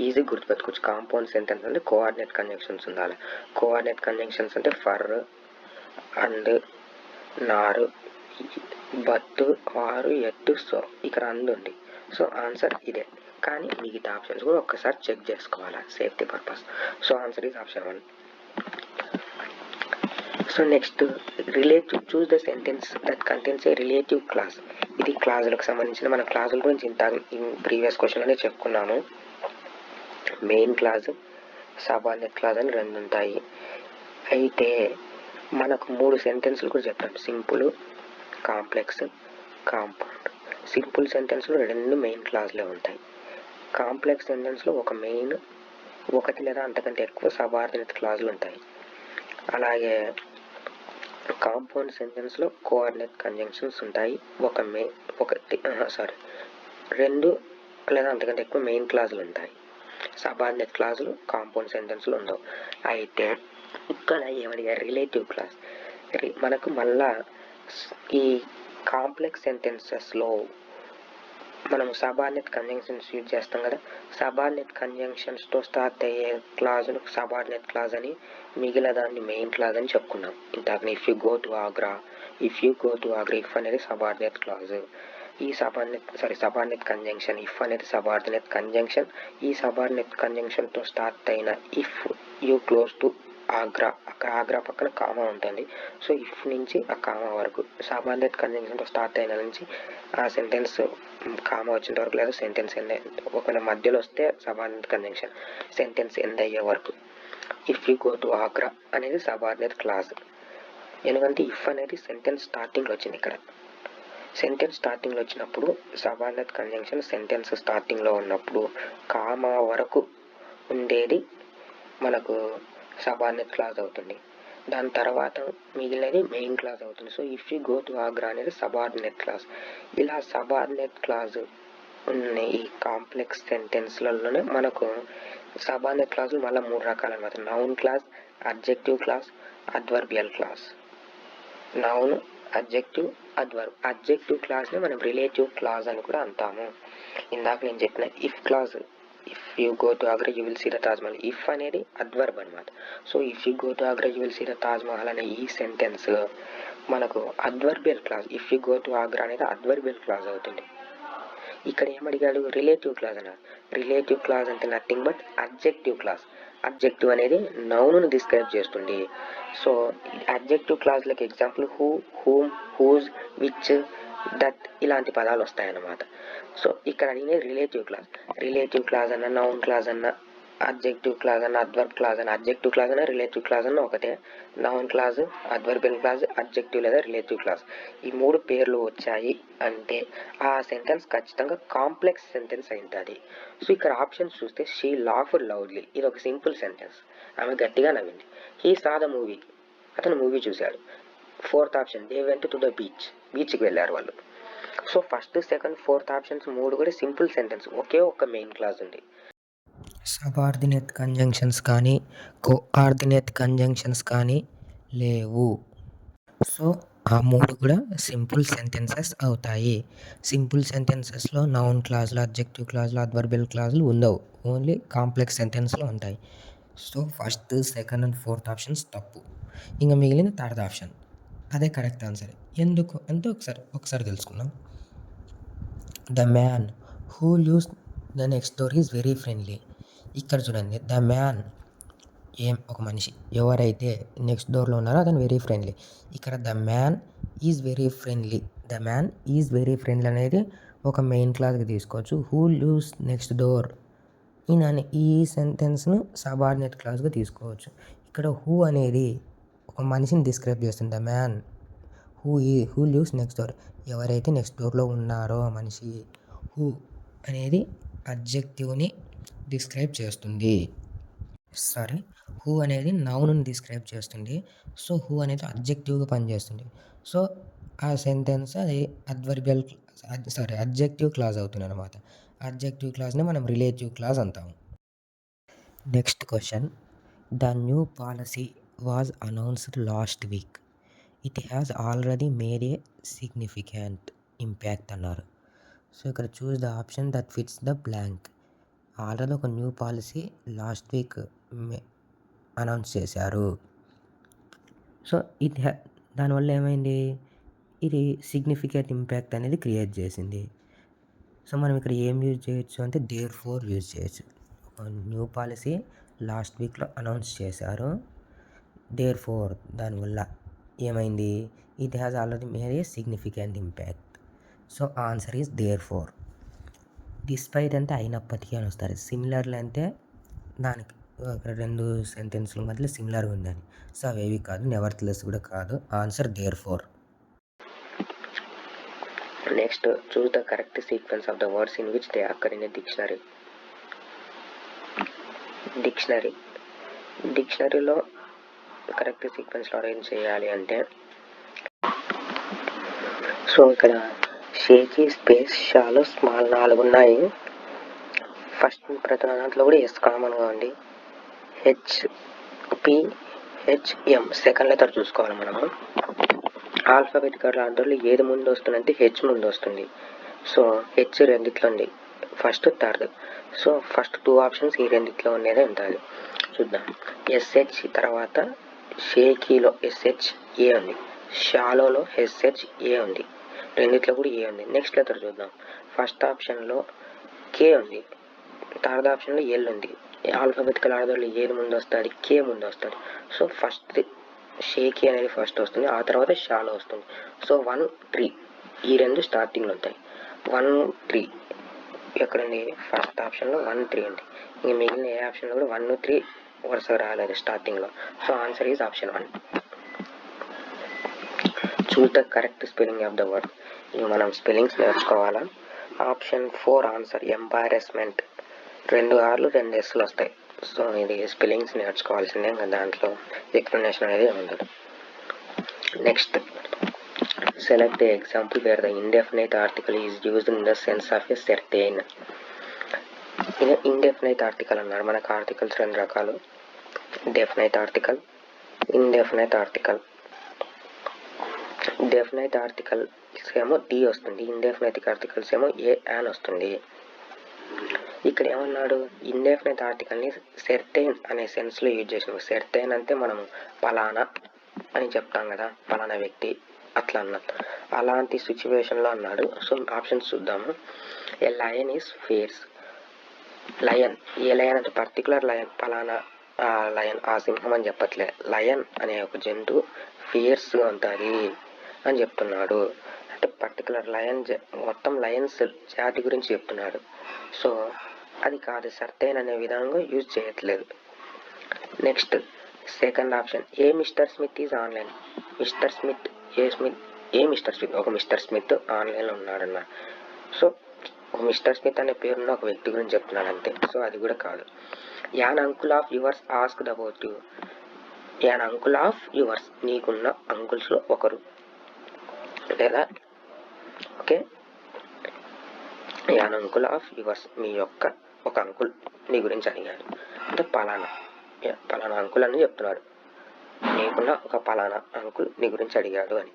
Easy గుర్తుపెట్టుకోవచ్చు. కాంపౌండ్ సెంటెన్స్ అంటే కోఆర్డినేట్ కంజంక్షన్స్ ఉండాలి. కోఆర్డినేట్ కంజంక్షన్స్ అంటే for, and, nor, but, or, yet, so. ఇక్కడ అండ్ ఉంది. సో ఆన్సర్ ఇదే. కానీ మిగతా ఆప్షన్స్ కూడా ఒక్కసారి చెక్ చేసుకోవాలి safety purpose. So answer is option 1. So next relative, choose the sentence that contains a relative clause. ఇది క్లాజులకు సంబంధించిన మన క్లాజుల గురించి ఇంత ప్రీవియస్ క్వశ్చన్లోనే చెప్పుకున్నాను. మెయిన్ క్లాజ్, సబార్డినేట్ క్లాజ్ అని 2 ఉంటాయి. అయితే మనకు 3 సెంటెన్స్లు కూడా చెప్తాను, సింపుల్, కాంప్లెక్స్, కాంపౌండ్. సింపుల్ సెంటెన్స్లో 2 మెయిన్ క్లాజ్లే ఉంటాయి. కాంప్లెక్స్ సెంటెన్స్లో ఒక మెయిన్, ఒకటి లేదా అంతకంటే ఎక్కువ సబార్డినేట్ క్లాజులు ఉంటాయి. అలాగే కాంపౌండ్ సెంటెన్స్లో కోఆర్డినేట్ కంజంక్షన్స్ ఉంటాయి. 2 లేదా అంతకంటే ఎక్కువ మెయిన్ క్లాజులు ఉంటాయి. సబార్డినేట్ క్లాజులు కాంపౌండ్ సెంటెన్స్లో ఉండవు. అయితే ఇక్కడ ఏమడిగారు, రిలేటివ్ క్లాజ్. మనకు మళ్ళా ఈ కాంప్లెక్స్ సెంటెన్సెస్లో మనం సబార్డినేట్ కంజంక్షన్స్ యూజ్ చేస్తాం కదా. సబార్డినేట్ కంజంక్షన్స్తో స్టార్ట్ అయ్యే క్లాజును సబార్డినేట్ క్లాజ్ అని, మిగిలిన దాన్ని మెయిన్ క్లాజ్ అని చెప్పుకున్నాం ఇంతకుని. If you go to Agra if అనేది సబార్డినేట్ క్లాజ్. ఈ సబార్డినేట్ కంజంక్షన్ ఇఫ్ అనేది సబార్డినేట్ కంజంక్షన్. ఈ సబార్డినేట్ కంజంక్షన్తో స్టార్ట్ అయిన if you close to Agra, అక్కడ ఆగ్రా పక్కన కామా ఉంటుంది. సో ఇఫ్ నుంచి ఆ కామా వరకు సబార్డినేట్ కంజంక్షన్తో స్టార్ట్ అయిన నుంచి ఆ సెంటెన్స్ కామా వచ్చేంత వరకు, లేదా సెంటెన్స్ ఎండ్ ఒకవేళ మధ్యలో వస్తే సబార్డినేట్ కంజంక్షన్ సెంటెన్స్ ఎండ్ అయ్యే వరకు. If you go to Agra అనేది సబార్డినేట్ క్లాజ్. ఎందుకంటే ఇఫ్ అనేది సెంటెన్స్ స్టార్టింగ్లో వచ్చింది. ఇక్కడ సెంటెన్స్ స్టార్టింగ్లో వచ్చినప్పుడు సబార్డినేట్ కంజంక్షన్ సెంటెన్స్ స్టార్టింగ్లో ఉన్నప్పుడు కామా వరకు ఉండేది మనకు సబార్డినేట్ క్లాజ్ అవుతుంది. దాని తర్వాత మిగిలినది మెయిన్ క్లాజ్ అవుతుంది. So if you go to Agra అనేది సబార్డినేట్ క్లాజ్. ఇలా సబార్డినేట్ క్లాజ్ ఉన్న ఈ కాంప్లెక్స్ సెంటెన్స్లలోనే మనకు సబార్డినేట్ క్లాజులు మళ్ళీ 3 రకాలు అనమాట. Noun clause, adjective clause, adverbial clause. Noun, adjective, adverb. Adjective క్లాజ్ని మనం రిలేటివ్ క్లాజ్ అని కూడా అంటాము. ఇందాక నేను చెప్పిన if clause if you go to Agra you will see the Taj Mahal. If అనేది అడ్వర్బ్ అనమాట. So if you go to Agra you will see the Taj Mahal అనే ఈ సెంటెన్స్ మనకు adverbial clause. If you go to Agra అనేది అడ్వర్బియల్ క్లాజ్ అవుతుంది. ఇక్కడ ఏమడిగాడు, రిలేటివ్ క్లాజ్ అన్నారు. Relative clause అంటే nothing but adjective clause. Adjective అనేది నౌన్ను డిస్క్రైబ్ చేస్తుంది. సో అడ్జెక్టివ్ క్లాజ్లకు example who, whom, whose, which, that ఇలాంటి పదాలు వస్తాయన్నమాట. సో ఇక్కడ అడిగిన రిలేటివ్ క్లాజ్. రిలేటివ్ క్లాజ్ అన్న, నౌన్ క్లాజ్ అన్న, అడ్జెక్టివ్ క్లాజ్ అన్న, అడ్వర్బ్ క్లాజ్ అన్న, అడ్జెక్టివ్ క్లాజ్ అన్న, రిలేటివ్ క్లాజ్ అన్న ఒకటే. Noun clause, adverbial clause, adjective లేదా రిలేటివ్ క్లాజ్ ఈ 3 పేర్లు వచ్చాయి అంటే ఆ సెంటెన్స్ ఖచ్చితంగా కాంప్లెక్స్ సెంటెన్స్ అయి ఉంటుంది. సో ఇక్కడ ఆప్షన్స్ చూస్తే షీ లాఫ్డ్ లౌడ్లీ, ఇది ఒక సింపుల్ సెంటెన్స్, ఆమె గట్టిగా నవ్వింది. హీ సా ద మూవీ, అతను మూవీ చూశాడు. 4th option they went to the beach, బీచ్కి వెళ్ళారు వాళ్ళు. So first, second, 4th options 3 కూడా సింపుల్ సెంటెన్స్, ఒకే ఒక్క మెయిన్ క్లాజ్ ఉంది. సబార్డినేట్ కంజంక్షన్స్ కానీ కోఆర్డినేట్ కంజంక్షన్స్ కానీ లేవు. సో ఆ 3 కూడా సింపుల్ సెంటెన్సెస్ అవుతాయి. సింపుల్ సెంటెన్సెస్లో నౌన్ క్లాజులు, అడ్జెక్టివ్ క్లాజులు, అడ్వర్బియల్ క్లాజులు ఉండవు. ఓన్లీ కాంప్లెక్స్ సెంటెన్స్లో ఉంటాయి. So first, second and 4th options తప్పు. ఇంకా మిగిలిన 3rd ఆప్షన్ అదే కరెక్ట్ ఆన్సర్. ఎందుకు అంటే ఒకసారి తెలుసుకుందాం. The man who lives the next door is very friendly. ఇక్కడ చూడండి, ద మ్యాన్ ఒక మనిషి, ఎవరైతే నెక్స్ట్ డోర్లో ఉన్నారో అతను వెరీ ఫ్రెండ్లీ. ఇక్కడ the man is very friendly. The man is very friendly అనేది ఒక మెయిన్ క్లాజ్కి తీసుకోవచ్చు. హూ లివ్స్ నెక్స్ట్ డోర్ ఈ సెంటెన్స్ను సబార్డినేట్ క్లాజ్గా తీసుకోవచ్చు. ఇక్కడ హూ అనేది ఒక మనిషిని డిస్క్రైబ్ చేస్తుంది. The man who lives next door, ఎవరైతే నెక్స్ట్ డోర్లో ఉన్నారో ఆ మనిషి. హూ అనేది అడ్జెక్టివ్ని డిస్క్రైబ్ చేస్తుంది. హూ అనేది నౌన్ని డిస్క్రైబ్ చేస్తుంది. సో హూ అనేది అడ్జెక్టివ్గా పనిచేస్తుంది. సో ఆ సెంటెన్స్ అది అడ్జెక్టివ్ క్లాజ్ అవుతుంది అనమాట. అడ్జెక్టివ్ క్లాజ్ని మనం రిలేటివ్ క్లాజ్ అంటాము. Next question, the new policy was announced last week. It has already made a significant impact అన్నారు. సో ఇక్కడ choose the option that fits the blank. Already ఒక new policy last week announce చేశారు. So దానివల్ల ఏమైంది, ఇది significant impact అనేది create చేసింది. So మనం ఇక్కడ ఏం యూజ్ చేయొచ్చు అంటే దేర్ ఫోర్ యూజ్ చేయొచ్చు. న్యూ పాలసీ లాస్ట్ వీక్లో అనౌన్స్ చేశారు. దేర్ ఫోర్ దానివల్ల ఏమైంది, it has already made a significant impact. So answer is there four. Despite అంటే అయినప్పటికీ అని వస్తారు. సిమిలర్లీ అంటే దానికి అక్కడ 2 సెంటెన్స్ల మధ్యలో సిమిలర్గా ఉందని. సో అవేవి కాదు, నెవర్త్లెస్ కూడా కాదు. Answer therefore. Next, choose the correct sequence of the words in which they occur in a డిక్షనరీలో కరెక్ట్ సీక్వెన్స్లో అరేంజ్ చేయాలి అంటే, సో ఇక్కడ షేకీ, స్పేస్, షాలో, స్మాల్ 4 ఉన్నాయి. ఫస్ట్ ప్రతి దాంట్లో కూడా ఎస్ కామన్గా ఉంది. HPHM సెకండ్ లెటర్ చూసుకోవాలి మనము. ఆల్ఫాబెటికల్ ఆర్డర్లో ఏది ముందు వస్తుందంటే హెచ్ ముందు వస్తుంది. సో హెచ్ రెండిట్లో ఉంది, first, third. So first 2 options ఈ రెండిట్లో ఉండేదే ఉంటుంది. చూద్దాం. SH తర్వాత షేకీలో SHA ఉంది, షాలోలో SHA ఉంది, రెండిట్లో కూడా ఏ ఉంది. నెక్స్ట్ లెటర్ చూద్దాం. ఫస్ట్ ఆప్షన్లో కే ఉంది, థర్డ్ ఆప్షన్లో ఎల్ ఉంది. ఆల్ఫాబెటికల్ ఆర్డర్లో ఏది ముందు వస్తుంది, కే ముందు వస్తుంది. సో ఫస్ట్ షేకీ అనేది ఫస్ట్ వస్తుంది, ఆ తర్వాత షాలో వస్తుంది. సో 1, 3 ఈ 2 స్టార్టింగ్లో ఉంటాయి. 1, 3 ఎక్కడుంది, ఫస్ట్ ఆప్షన్లో 1, 3 ఉంది. ఇంక మిగిలిన ఏ ఆప్షన్లో కూడా 1, 3 వరుసగా రాలేదు స్టార్టింగ్లో. So answer is option 1. Choose the correct spelling of the word. ఇక మనం స్పెల్లింగ్స్ నేర్చుకోవాలా. Option 4 answer embarrassment. 2 Rలు 2 Sలు వస్తాయి. సో ఇది స్పెల్లింగ్స్ నేర్చుకోవాల్సిందే, ఇంకా దాంట్లో ఎక్స్ప్లెనేషన్ అనేది ఉండదు. Next, select the example wear the indefinite article is used in the sense of a certain. Indefinite article అన్నారు. మనకు ఆర్టికల్స్ 2 రకాలు, definite article, indefinite article. Definite articles ఏమో డి వస్తుంది, ఇండెఫినైట్ ఆర్టికల్స్ ఏమో ఏ యాన్ వస్తుంది. ఇక్కడ ఏమన్నాడు, ఇండెఫినెట్ ఆర్టికల్ని సెర్టైన్ అనే సెన్స్లో యూజ్ చేసినాం. సెర్టైన్ అంటే మనం పలానా అని చెప్తాం కదా, పలానా వ్యక్తి అట్లా అన్నాడు. అలాంటి సిచ్యువేషన్లో అన్నాడు. సో ఆప్షన్స్ చూద్దాము. ఏ lion is fears. Lion, A lion అంటే పర్టికులర్ లయన్, పలానా లయన్, ఆ సింహం అని చెప్పట్లే. లయన్ అనే ఒక జంతువు ఫియర్స్గా ఉంటుంది అని చెప్తున్నాడు. అంటే పర్టికులర్ లయన్, మొత్తం లయన్స్ జాతి గురించి చెప్తున్నాడు. సో అది కాదు, సర్టైన్ అనే విధంగా యూజ్ చేయట్లేదు. Next second option, A mister Smith is online. Mister Smith, mister Smith, ఒక మిస్టర్ స్మిత్ ఆన్లైన్లో ఉన్నాడన్న. సో ఒక మిస్టర్ స్మిత్ అనే పేరున్న ఒక వ్యక్తి గురించి చెప్తున్నాడు అంతే. సో అది కూడా కాదు. An uncle of yours asked about you. An uncle of yours, నీకున్న అంకుల్స్లో ఒకరు, లేదా okay, an uncle of yours, మీ యొక్క ఒక అంకుల్ నీ గురించి అడిగాడు అంటే పలానా అంకుల్ అని చెప్తున్నాడు. నీకున్న ఒక పలానా అంకుల్ నీ గురించి అడిగాడు అని.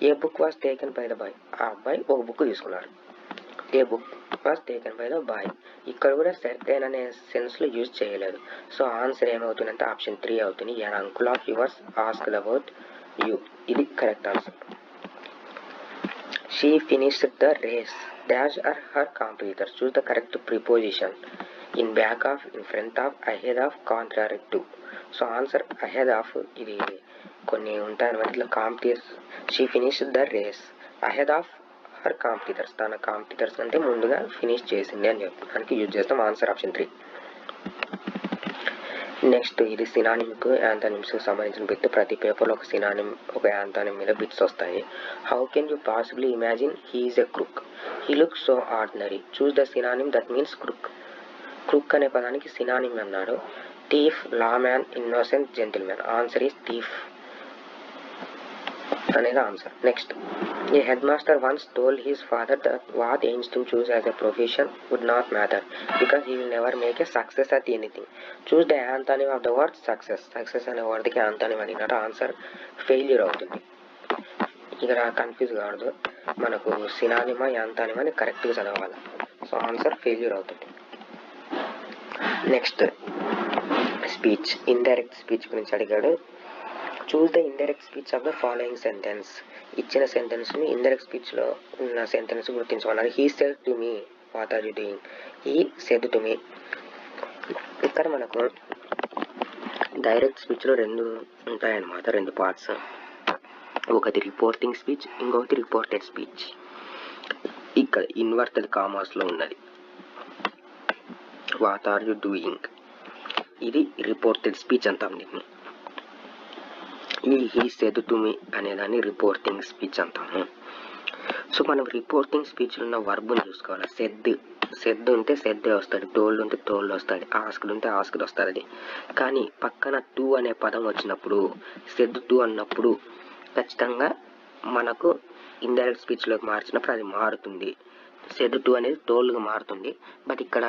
A book was taken by the boy. ఆ అబ్బాయి ఒక బుక్ తీసుకున్నాడు. A book was taken by the boy. ఇక్కడ కూడా సెర్టైన్ అనే సెన్స్లో యూజ్ చేయలేదు. సో ఆన్సర్ ఏమవుతుందంటే ఆప్షన్ 3 అవుతుంది. An uncle of yours asked about you. ఇది correct answer. She finished the race. Dash are her competitors. Choose the correct preposition. In back of, in front of, ahead of, contrary to. So answer ahead of. ఇది కొన్ని ఉంటాయన్నమాట ఇట్లా competitors. She finished the race ahead of her competitors. తన competitors కంటే ముందుగా finish చేసింది అని చెప్పడానికి యూజ్ చేస్తాం. Answer option 3. నెక్స్ట్ ఇది సినానిమ్కు యాంటానిమ్స్కి సంబంధించిన బిట్. ప్రతి పేపర్లో ఒక సినానిమ్, ఒక యాంటానిమ్ మీద బిట్స్ వస్తాయి. How can you possibly imagine he is a crook. He looks so ordinary. Choose the synonym that means crook. Crook అనే పదానికి సినానిమ్ అన్నాడు. Thief, lawman, innocent, gentlemen. Answer is thief అనేది answer. Next, a headmaster once told his father that what aims to choose as a profession would not matter because he will never make a success at anything. Choose the antonym of the word success. Success అనే వర్డ్కి యాంటానిమ్ అడిగినట్టు answer failure అవుతుంది. ఇక్కడ confuse కావద్దు, మనకు సినానిమా యాంటానిమ్ అని కరెక్ట్గా చదవాలి. So answer failure అవుతుంది. నెక్స్ట్ స్పీచ్, ఇండైరెక్ట్ స్పీచ్ గురించి అడిగాడు. Choose the indirect speech of the following sentence. ఇచ్చిన సెంటెన్స్ని ఇండైరెక్ట్ స్పీచ్లో ఉన్న సెంటెన్స్ గుర్తించమన్నారు. He said to me, what are you doing. He said to me. ఇక్కడ మనకు డైరెక్ట్ స్పీచ్లో 2 ఉంటాయన్నమాట, 2 పార్ట్స్. ఒకటి రిపోర్టింగ్ స్పీచ్, ఇంకొకటి రిపోర్టెడ్ స్పీచ్. ఇక్కడ ఇన్వర్టెడ్ కామాస్లో ఉన్నది వాట్ ఆర్ యూ డూయింగ్. ఇది రిపోర్టెడ్ స్పీచ్ అంటాం దీన్ని. ఈ హీ సెడ్ టు మీ అనేదాన్ని రిపోర్టింగ్ స్పీచ్ అంటాము. సో మనం రిపోర్టింగ్ స్పీచ్లో ఉన్న వర్బ్ని చూసుకోవాలి. సెడ్ ఉంటే సెడ్డే వస్తుంది, టోల్డ్ ఉంటే టోల్డ్ వస్తుంది, ఆస్క్డ్ ఉంటే ఆస్క్డ్ వస్తుంది. కానీ పక్కన టు అనే పదం వచ్చినప్పుడు, సెడ్ టు అన్నప్పుడు ఖచ్చితంగా మనకు ఇండైరెక్ట్ స్పీచ్లోకి మార్చినప్పుడు అది మారుతుంది. సెడ్ టు అనేది టోల్డ్గా మారుతుంది. బట్ ఇక్కడ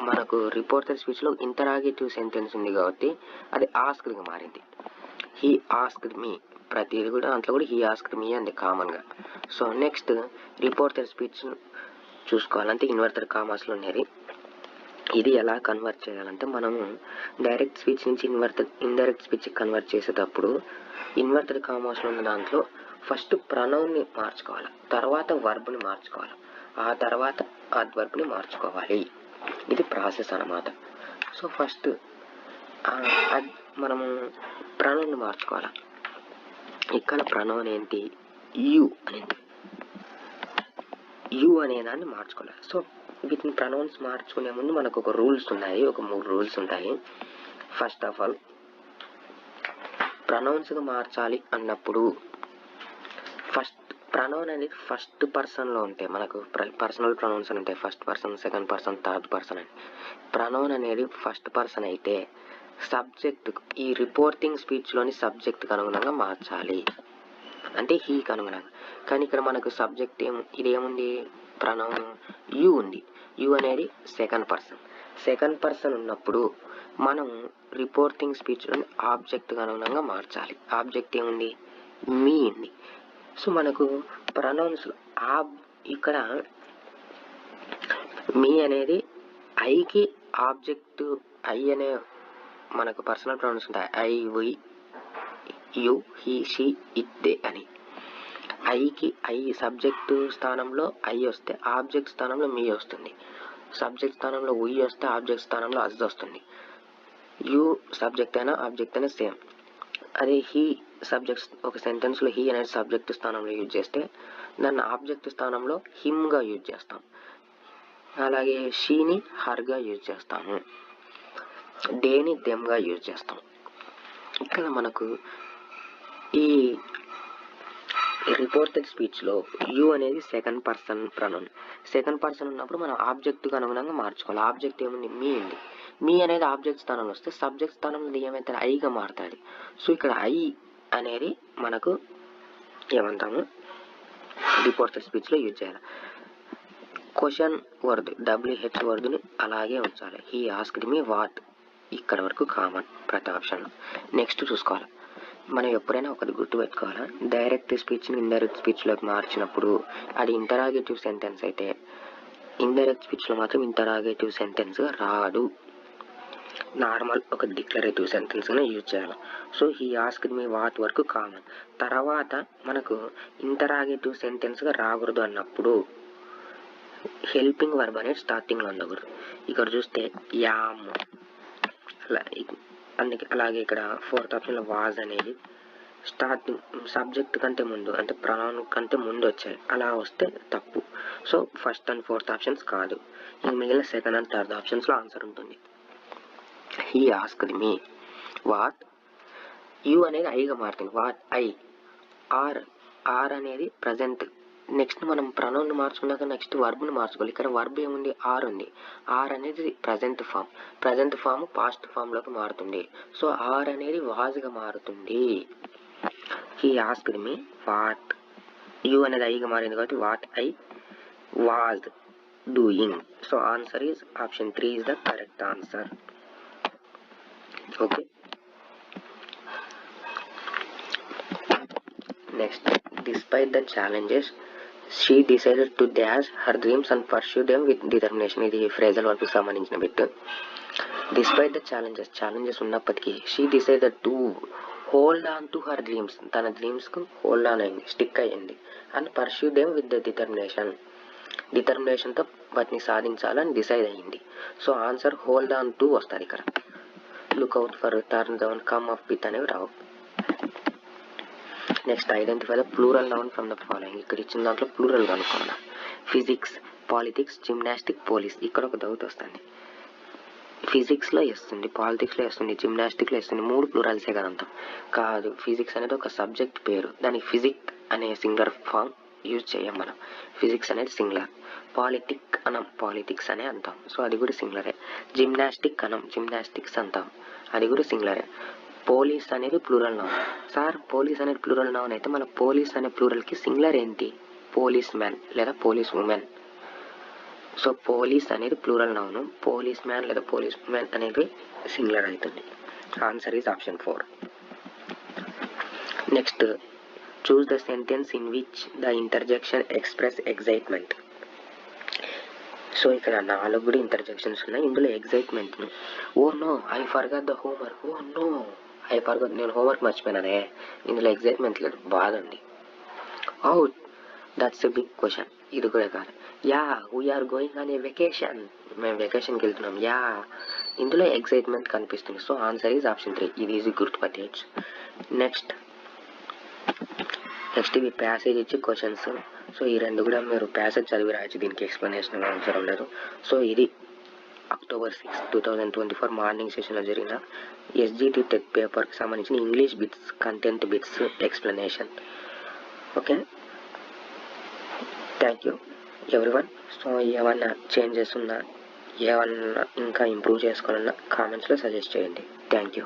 మనకు రిపోర్టెడ్ స్పీచ్లో ఇంటరాగేటివ్ సెంటెన్స్ ఉంది కాబట్టి అది ఆస్క్డ్గా మారింది. హీ ఆస్క్డ్ మీ, ప్రతిది కూడా దాంట్లో కూడా హీ ఆస్క్డ్ మీ అంది కామన్గా. సో నెక్స్ట్ రిపోర్టెడ్ స్పీచ్ చూసుకోవాలంటే ఇన్వర్టెడ్ కామాస్లో ఉన్నది. ఇది ఎలా కన్వర్ట్ చేయాలంటే మనము డైరెక్ట్ స్పీచ్ నుంచి ఇండైరెక్ట్ స్పీచ్ కన్వర్ట్ చేసేటప్పుడు ఇన్వర్టెడ్ కామాస్లో ఉన్న దాంట్లో ఫస్ట్ ప్రొనౌన్ని మార్చుకోవాలి, తర్వాత వర్బ్ని మార్చుకోవాలి, ఆ తర్వాత అడ్వర్బ్ని మార్చుకోవాలి. ఇది ప్రాసెస్ అన్నమాట. సో ఫస్ట్ మనము ప్రొనౌన్ని మార్చుకోవాలి. ఇక్కడ ప్రొనౌన్ ఏంటి, యు అనేది, యు అనేదాన్ని మార్చుకోవాలి. సో వీటిని ప్రొనౌన్స్ మార్చుకునే ముందు మనకు ఒక రూల్స్ ఉన్నాయి, ఒక 3 రూల్స్ ఉంటాయి. ఫస్ట్ ఆఫ్ ఆల్ ప్రొనౌన్స్గా మార్చాలి అన్నప్పుడు ఫస్ట్ ప్రొనౌన్ అనేది ఫస్ట్ పర్సన్లో ఉంటాయి. మనకు పర్సనల్ ప్రొనౌన్స్ అని ఉంటాయి, first person, second person, third person అని. ప్రొనౌన్ అనేది ఫస్ట్ పర్సన్ అయితే సబ్జెక్ట్, ఈ రిపోర్టింగ్ స్పీచ్లోని సబ్జెక్ట్కి అనుగుణంగా మార్చాలి, అంటే హీకి అనుగుణంగా. కానీ ఇక్కడ మనకు సబ్జెక్ట్ ఇదేముంది, ప్రొనౌన్ యు ఉంది. యు అనేది సెకండ్ పర్సన్ ఉన్నప్పుడు మనం రిపోర్టింగ్ స్పీచ్లోని ఆబ్జెక్ట్కి అనుగుణంగా మార్చాలి. ఆబ్జెక్ట్ ఏముంది, మీ ఉంది. సో మనకు ప్రొనౌన్స్లో ఇక్కడ మీ అనేది ఐకి ఆబ్జెక్ట్ ఐ అనే మనకు పర్సనల్ ప్రొనౌన్స్ ఉంటాయి. I, we, you, he, she, it, they అని. ఐకి ఐ సబ్జెక్టు స్థానంలో ఐ వస్తే ఆబ్జెక్ట్ స్థానంలో మీ వస్తుంది. సబ్జెక్ట్ స్థానంలో వి వస్తే ఆబ్జెక్ట్ స్థానంలో అజ్ వస్తుంది. యు సబ్జెక్ట్ అయినా ఆబ్జెక్ట్ అయినా సేమ్. అదే హీ సబ్జెక్ట్ ఒక సెంటెన్స్లో హీ అనేది సబ్జెక్ట్ స్థానంలో యూజ్ చేస్తే దాన్ని ఆబ్జెక్ట్ స్థానంలో హిమ్గా యూజ్ చేస్తాం. అలాగే షీని హర్గా యూజ్ చేస్తాము. డేని దెమ్గా యూజ్ చేస్తాం. ఇక్కడ మనకు ఈ రిపోర్టెడ్ స్పీచ్లో యు అనేది second person pronoun. Second person ఉన్నప్పుడు మనం ఆబ్జెక్ట్కి అనుగుణంగా మార్చుకోవాలి. ఆబ్జెక్ట్ ఏముంది? మీ ఉంది. మీ అనేది ఆబ్జెక్ట్ స్థానంలో వస్తే సబ్జెక్ట్ స్థానంలో ఏమైతే ఐగా మారుతుంది. సో ఇక్కడ ఐ అనేది మనకు ఏమంటాము రిపోర్టెడ్ స్పీచ్లో యూజ్ చేయాలి. క్వశ్చన్ వర్డ్ WH వర్డ్ని అలాగే ఉంచాలి. హీ ఆస్క్డ్ మీ వాట్, ఇక్కడ వరకు కామన్ ప్రతి ఆప్షన్లో. నెక్స్ట్ చూసుకోవాలి. మనం ఎప్పుడైనా ఒకటి గుర్తుపెట్టుకోవాలా, డైరెక్ట్ స్పీచ్ని ఇండైరెక్ట్ స్పీచ్లోకి మార్చినప్పుడు అది ఇంటరాగేటివ్ సెంటెన్స్ అయితే ఇండైరెక్ట్ స్పీచ్లో మాత్రం ఇంటరాగేటివ్ సెంటెన్స్గా రాదు. నార్మల్ ఒక డిక్లరేటివ్ సెంటెన్స్గా యూజ్ చేయాలి. So he asked me what వరకు కామన్. తర్వాత మనకు ఇంటరాగేటివ్ సెంటెన్స్గా రాకూడదు అన్నప్పుడు హెల్పింగ్ వర్బ్ అనేది స్టార్టింగ్లో ఉండకూడదు. ఇక్కడ చూస్తే యామ్ అలాగే ఇక్కడ ఫోర్త్ ఆప్షన్లో వాజ్ అనేది స్టార్టింగ్ సబ్జెక్ట్ కంటే ముందు అంటే ప్రొనౌన్ కంటే ముందు వచ్చాయి. అలా వస్తే తప్పు. So first and fourth options కాదు. ఇంక మిగిలిన సెకండ్ అండ్ థర్డ్ ఆప్షన్స్లో ఆన్సర్ ఉంటుంది. He asked me what, you అనేది ఐగా మారుతుంది. What I. ఆర్ అనేది ప్రజెంట్. నెక్స్ట్ మనం ప్రొనౌన్ మార్చుకున్నాక నెక్స్ట్ వర్బ్ని మార్చుకోవాలి. ఇక్కడ వర్బ్ ఏముంది? ఆర్ ఉంది. ఆర్ అనేది ప్రజెంట్ ఫామ్ పాస్ట్ ఫామ్లోకి మారుతుంది. సో ఆర్ అనేది వాజ్గా మారుతుంది. He asked me what, you అనేది ఐగా మారింది కాబట్టి what I was doing. So answer is option 3 is the correct answer. Okay. Next, despite the challenges she decided to dash her dreams and pursue them with determination. ఇది phrasal వర్బ్కి సంబంధించిన bit. Despite the challenges ఉన్నప్పటికీ she decided to hold on to her dreams, తన డ్రీమ్స్కు hold on అయింది, stick అయ్యింది. And pursue them with the డిటర్మినేషన్తో వాటిని సాధించాలని డిసైడ్ అయ్యింది. So answer hold on to వస్తుంది ఇక్కడ. Look out for, turn down, come up with అనేవి రావు. Next, identify the plural noun from the following. ఇక్కడ ఇచ్చిన దాంట్లో ప్లూరల్ కనుక్కోవాలి. Physics, politics, gymnastic, police. ఇక్కడ ఒక డౌట్ వస్తుంది. ఫిజిక్స్లో వేస్తుంది, పాలిటిక్స్లో వేస్తుంది, జిమ్నాస్టిక్లో వేస్తుంది. 3 ప్లూరల్సే కదంటాం. కాదు, ఫిజిక్స్ అనేది ఒక సబ్జెక్ట్ పేరు. దానికి ఫిజిక్ అనే సింగులర్ ఫామ్ యూజ్ చేయం మనం. ఫిజిక్స్ అనేది సింగులర్. పాలిటిక్ అనం, పాలిటిక్స్ అనే అంటాం. సో అది కూడా సింగులరే. జిమ్నాస్టిక్ అనం, జిమ్నాస్టిక్స్ అంటాం. అది కూడా సింగులరే. పోలీస్ అనేది ప్లూరల్ నౌన్. సార్ పోలీస్ అనేది ప్లూరల్ నౌన్ అయితే మన పోలీస్ అనే ప్లూరల్కి సింగులర్ ఏంటి? పోలీస్ మ్యాన్ లేదా పోలీస్ ఉమెన్. సో పోలీస్ అనేది ప్లూరల్ నౌన్, పోలీస్ మ్యాన్ లేదా పోలీస్ ఉమెన్ అనేది సింగులర్ అవుతుంది. Answer is option 4. Next, choose the sentence in which the interjection express excitement. So ఇక్కడ 4 కూడా ఇంటర్జెక్షన్స్ ఉన్నాయి. ఇందులో ఎగ్జైట్మెంట్ను oh no I forgot the homework, oh no I forgot, నేను homework మర్చిపోయినానే. ఇందులో ఎగ్జైట్మెంట్ లేదు, బాధ ఉంది. Out, that's a big question. ఇది కూడా కాదు. Yeah we're going on a vacation, మేము వెకేషన్కి వెళ్తున్నాం. యా, ఇందులో ఎగ్జైట్మెంట్ కనిపిస్తుంది. So answer is option 3. ఇది ఈజీ గుర్తుపట్టేయచ్చు. నెక్స్ట్ ఇవి ప్యాసేజ్ ఇచ్చి క్వశ్చన్స్. సో ఈ 2 కూడా మీరు ప్యాసేజ్ చదివి రాయచ్చు, దీనికి ఎక్స్ప్లెనేషన్ అవసరం లేదు. సో ఇది October 6, 2024 మార్నింగ్ సెషన్లో జరిగిన SGT టెట్ పేపర్కి సంబంధించిన English bits, content bits explanation. Okay, thank you everyone. So ఏమన్నా చేంజెస్ ఉన్నా, ఏమన్నా ఇంకా ఇంప్రూవ్ చేసుకోవాలన్నా కామెంట్స్లో సజెస్ట్ చేయండి. Thank you.